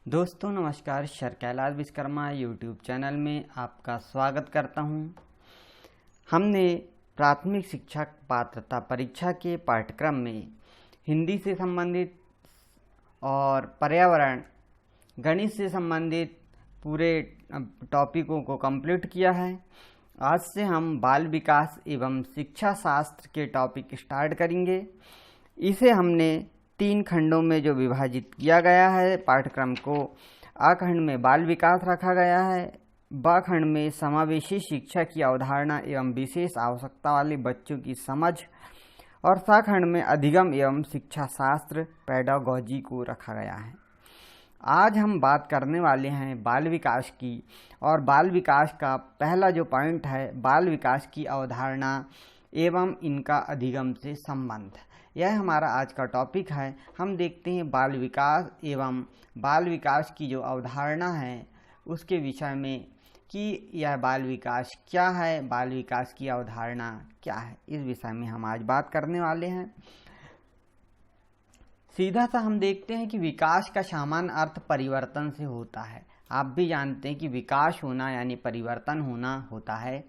दोस्तों नमस्कार, sir Kailash Vishwakarma YouTube channel में आपका स्वागत करता हूं। हमने प्राथमिक शिक्षक पात्रता परीक्षा के पाठ्यक्रम में हिंदी से संबंधित और पर्यावरण गणित से संबंधित पूरे टॉपिकों को कंप्लीट किया है। आज से हम बाल विकास एवं शिक्षा शास्त्र के टॉपिक स्टार्ट करेंगे। इसे हमने 3 खंडों में जो विभाजित किया गया है पाठ्यक्रम को। आ खंड में बाल विकास रखा गया है, ब खंड में समावेशी शिक्षा की अवधारणा एवं विशेष आवश्यकता वाले बच्चों की समझ, और सा खंड में अधिगम एवं शिक्षा शास्त्र पेडागोजी को रखा गया है। आज हम बात करने वाले हैं बाल विकास की, और बाल विकास का पहला जो पॉइंट है बाल विकास की अवधारणा एवं इनका अधिगम से संबंध। यह हमारा आज का टॉपिक है। हम देखते हैं बाल विकास एवं बाल विकास की जो अवधारणा है उसके विषय में कि यह बाल विकास क्या है, बाल विकास की अवधारणा क्या है, इस विषय में हम आज बात करने वाले हैं। सीधा सा हम देखते हैं कि विकास का सामान्य अर्थ परिवर्तन से होता है। आप भी जानते हैं कि विकास होना यानी परिवर्तन होना होता है।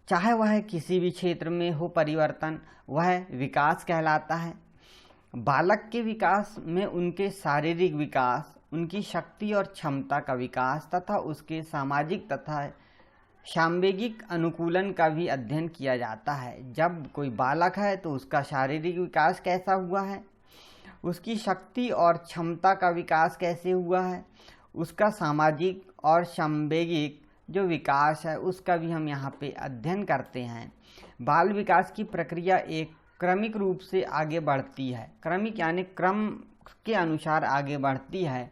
चाहे वह किसी भी क्षेत्र में हो परिवर्तन, वह विकास कहलाता है। बालक के विकास में उनके शारीरिक विकास, उनकी शक्ति और क्षमता का विकास तथा उसके सामाजिक तथा सांवेगिक अनुकूलन का भी अध्ययन किया जाता है। जब कोई बालक है तो उसका शारीरिक विकास कैसा हुआ है, उसकी शक्ति और क्षमता का विकास कैसे हुआ है, उसका सामाजिक और सांवेगिक जो विकास है उसका भी हम यहाँ पे अध्ययन करते हैं। बाल विकास की प्रक्रिया एक क्रमिक रूप से आगे बढ़ती है। क्रमिक यानी क्रम के अनुसार आगे बढ़ती है।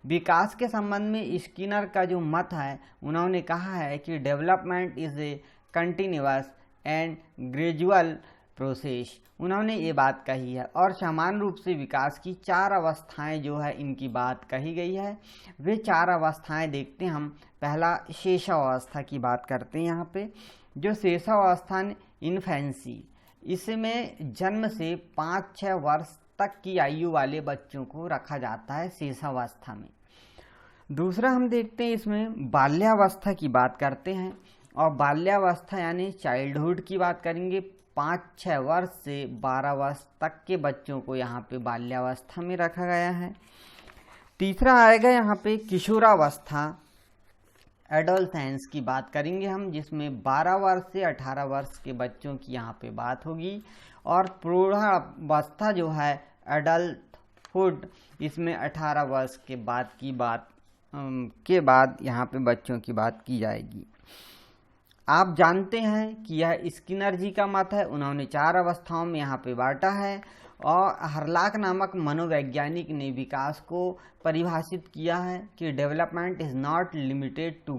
विकास के संबंध में स्किनर का जो मत है, उन्होंने कहा है कि development is a continuous and gradual process. उन्होंने ये बात कही है। और समान रूप से विकास की 4 अवस्थाएं जो है इनकी बात कही गई है। वे 4 अवस्थाएं देखते हैं हम। पहला शेषावस्था की बात करते हैं यहाँ पे। जो शेषावस्था इन्फेंसी, इसमें जन्म से 5-6 वर्ष तक की आयु वाले बच्चों को रखा जाता है शेषावस्था में। दूसरा हम देखते हैं इसमें बाल्यावस्था की बात करते हैं, और बाल्यावस्था यानी चाइल्डहुड की बात करेंगे। 5-6 वर्ष से 12 वर्ष तक के बच्चों को यहाँ पे बाल्यावस्था में रखा गया है। तीसरा आएगा यहाँ पे किशोरावस्था, एडोलसेंस की बात करेंगे हम, जिसमें 12 वर्ष से 18 वर्ष के बच्चों की यहाँ पे बात होगी। और प्रौढ़ावस्था जो है एडल्टहुड, इसमें 18 वर्ष के बाद यहाँ पे बच्चों की बात की जाएगी। आप जानते हैं कि यह स्किनर जी का मत है। उन्होंने 4 अवस्थाओं में यहाँ पे बांटा है। और हरलाक नामक मनोवैज्ञानिक ने विकास को परिभाषित किया है कि development is not limited to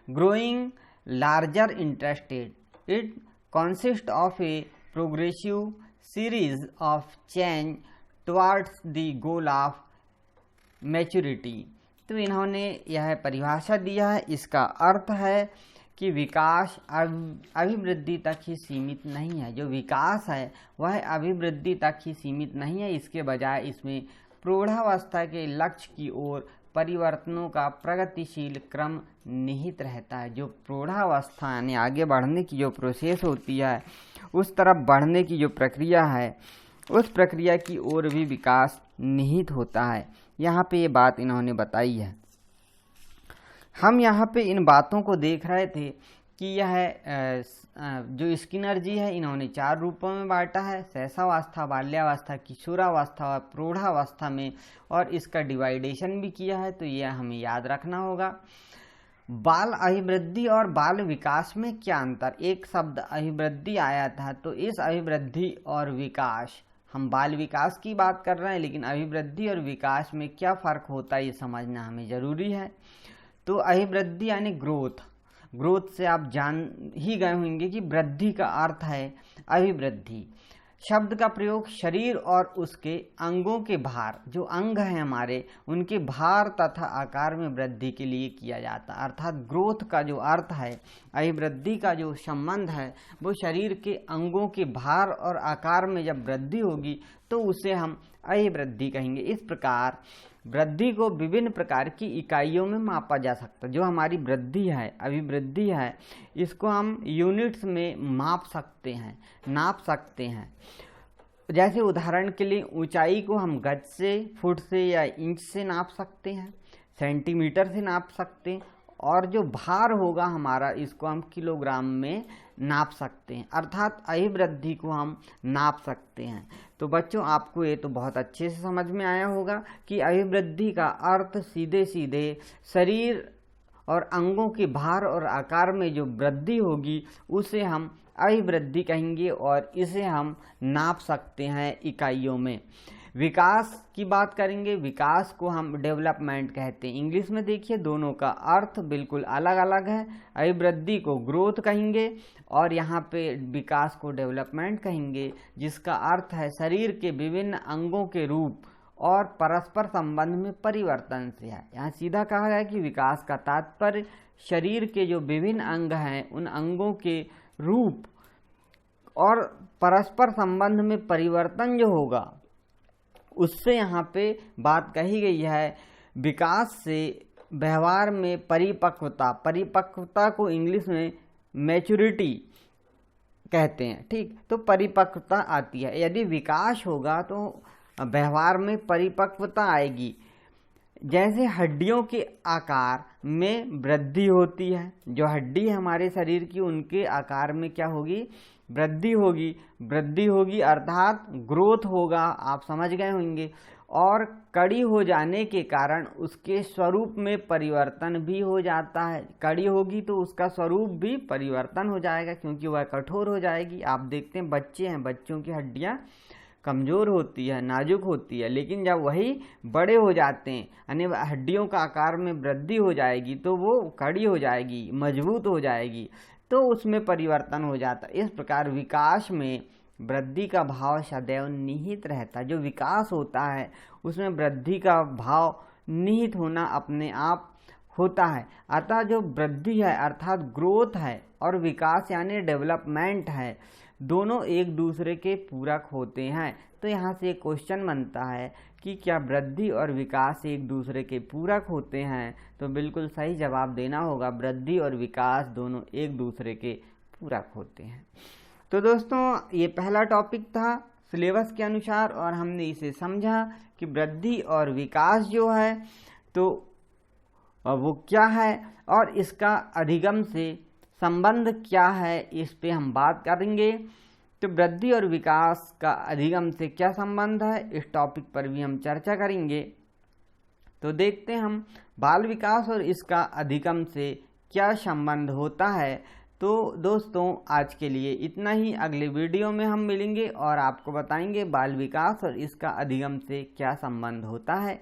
growing larger interested, it consist of a progressive series of change towards the goal of maturity. तो इन्होंने यह परिभाषा दिया है। इसका अर्थ है कि विकास अभिवृद्धि तक ही सीमित नहीं है। जो विकास है वह अभिवृद्धि तक ही सीमित नहीं है, इसके बजाय इसमें प्रौढ़ावस्था के लक्ष्य की ओर परिवर्तनों का प्रगतिशील क्रम निहित रहता है। जो प्रौढ़ावस्था यानी आगे बढ़ने की जो प्रोसेस होती है, उस तरफ बढ़ने की जो प्रक्रिया है, उस प्रक्रिया की ओर भी विकास निहित होता है। यहाँ पे ये बात इन्होंने बताई है। हम यहाँ पे इन बातों को देख रहे थे कि यह जो स्किनर जी है इन्होंने 4 रूपों में बांटा है, शैशवावस्था, बाल्यावस्था, किशोरावस्था और प्रौढ़ावस्था में, और इसका डिवाइडेशन भी किया है। तो यह हमें याद रखना होगा। बाल अभिवृद्धि और बाल विकास में क्या अंतर? एक शब्द अभिवृद्धि आया था, तो इस अभिवृद्धि और विकास, हम बाल विकास की बात कर रहे हैं, लेकिन अभिवृद्धि और विकास में क्या फ़र्क होता है ये समझना हमें ज़रूरी है। तो अभिवृद्धि यानी ग्रोथ से आप जान ही गए होंगे कि वृद्धि का अर्थ है अभिवृद्धि। शब्द का प्रयोग शरीर और उसके अंगों के भार, जो अंग हैं हमारे, उनके भार तथा आकार में वृद्धि के लिए किया जाता है। अर्थात ग्रोथ का जो अर्थ है, अभिवृद्धि का जो संबंध है, वो शरीर के अंगों के भार और आकार में जब वृद्धि होगी तो उसे हम अभिवृद्धि कहेंगे। इस प्रकार वृद्धि को विभिन्न प्रकार की इकाइयों में मापा जा सकता है। जो हमारी वृद्धि है, अभिवृद्धि है, इसको हम यूनिट्स में माप सकते हैं, नाप सकते हैं। जैसे उदाहरण के लिए ऊंचाई को हम गज से, फुट से या इंच से नाप सकते हैं, सेंटीमीटर से नाप सकते हैं, और जो भार होगा हमारा, इसको हम किलोग्राम में नाप सकते हैं। अर्थात अभिवृद्धि को हम नाप सकते हैं। तो बच्चों, आपको ये तो बहुत अच्छे से समझ में आया होगा कि अभिवृद्धि का अर्थ सीधे सीधे शरीर और अंगों के भार और आकार में जो वृद्धि होगी उसे हम अभिवृद्धि कहेंगे, और इसे हम नाप सकते हैं इकाइयों में। विकास की बात करेंगे, विकास को हम डेवलपमेंट कहते हैं। इंग्लिश में देखिए दोनों का अर्थ बिल्कुल अलग अलग है। अभिवृद्धि को ग्रोथ कहेंगे और यहाँ पे विकास को डेवलपमेंट कहेंगे, जिसका अर्थ है शरीर के विभिन्न अंगों के रूप और परस्पर संबंध में परिवर्तन से है। यहाँ सीधा कहा गया कि विकास का तात्पर्य शरीर के जो विभिन्न अंग हैं उन अंगों के रूप और परस्पर संबंध में परिवर्तन जो होगा उससे यहाँ पे बात कही गई है। विकास से व्यवहार में परिपक्वता, परिपक्वता को इंग्लिश में मैच्योरिटी कहते हैं, ठीक। तो परिपक्वता आती है। यदि विकास होगा तो व्यवहार में परिपक्वता आएगी। जैसे हड्डियों के आकार में वृद्धि होती है, जो हड्डी है हमारे शरीर की, उनके आकार में क्या होगी, वृद्धि होगी। वृद्धि होगी अर्थात ग्रोथ होगा, आप समझ गए होंगे। और कड़ी हो जाने के कारण उसके स्वरूप में परिवर्तन भी हो जाता है। कड़ी होगी तो उसका स्वरूप भी परिवर्तन हो जाएगा, क्योंकि वह कठोर हो जाएगी। आप देखते हैं बच्चे हैं, बच्चों की हड्डियां कमज़ोर होती है, नाजुक होती है, लेकिन जब वही बड़े हो जाते हैं, यानी हड्डियों का आकार में वृद्धि हो जाएगी तो वो कड़ी हो जाएगी, मजबूत हो जाएगी, तो उसमें परिवर्तन हो जाता है। इस प्रकार विकास में वृद्धि का भाव सदैव निहित रहता है। जो विकास होता है उसमें वृद्धि का भाव निहित होना अपने आप होता है। अतः जो वृद्धि है अर्थात ग्रोथ है और विकास यानी डेवलपमेंट है, दोनों एक दूसरे के पूरक होते हैं। तो यहाँ से एक क्वेश्चन बनता है कि क्या वृद्धि और विकास एक दूसरे के पूरक होते हैं? तो बिल्कुल सही जवाब देना होगा, वृद्धि और विकास दोनों एक दूसरे के पूरक होते हैं। तो दोस्तों, ये पहला टॉपिक था सिलेबस के अनुसार और हमने इसे समझा कि वृद्धि और विकास जो है तो वो क्या है और इसका अधिगम से संबंध क्या है, इस पे हम बात करेंगे। तो वृद्धि और विकास का अधिगम से क्या संबंध है, इस टॉपिक पर भी हम चर्चा करेंगे। तो देखते हैं हम बाल विकास और इसका अधिगम से क्या संबंध होता है। तो दोस्तों, आज के लिए इतना ही। अगले वीडियो में हम मिलेंगे और आपको बताएंगे बाल विकास और इसका अधिगम से क्या संबंध होता है।